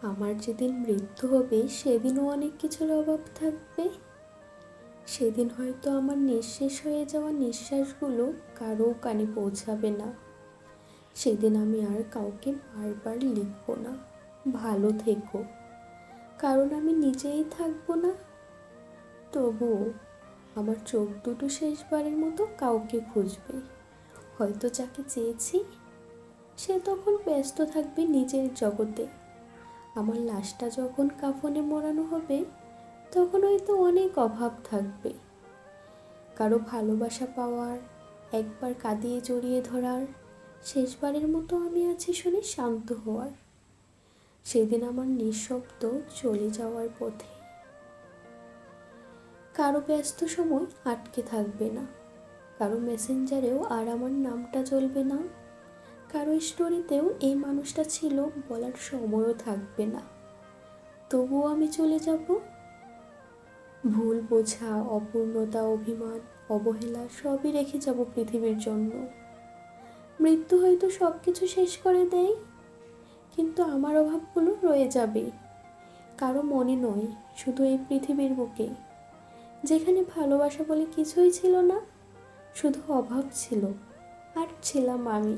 আমার যেদিন মৃত্যু হবে সেদিনও অনেক কিছুর অভাব থাকবে। সেদিন হয়তো আমার নিঃশেষ হয়ে যাওয়া নিঃশ্বাসগুলো কারো কানে পৌঁছাবে না। সেদিন আমি আর কাউকে বারবার লিখব না ভালো থেকো, কারণ আমি নিজেই থাকবো না। তবুও আমার চোখ দুটো শেষবারের মতো কাউকে খুঁজবে। হয়তো যাকে চেয়েছি সে তখন ব্যস্ত থাকবে নিজের জগতে। আমার লাশটা যখন কাফনে মোড়ানো হবে তখন হয়তো অনেক অভাব থাকবে। কারো ভালোবাসা পাওয়ার, একবার কাঁদিয়ে জড়িয়ে ধরার, শেষবারের মতো আমি আছি শুনে শান্ত হওয়ার। সেদিন আমার নিঃশব্দ চলে যাওয়ার পথে। কারো ব্যস্ত সময় আটকে থাকবে না, কারো মেসেঞ্জারেও আর আমার নামটা চলবে না, কারো স্টোরিতেও এই মানুষটা ছিল বলার সময়ও থাকবে না। তবুও আমি চলে যাব। ভুল বোঝা, অপূর্ণতা, অভিমান, অবহেলা সবই রেখে যাব পৃথিবীর জন্য। মৃত্যু হয়তো সব কিছু শেষ করে দেয়, কিন্তু আমার অভাবগুলো রয়ে যাবে কারো মনে নয়, শুধু এই পৃথিবীর বুকে, যেখানে ভালোবাসা বলে কিছুই ছিল না, শুধু অভাব ছিল, আর ছিলাম আমি।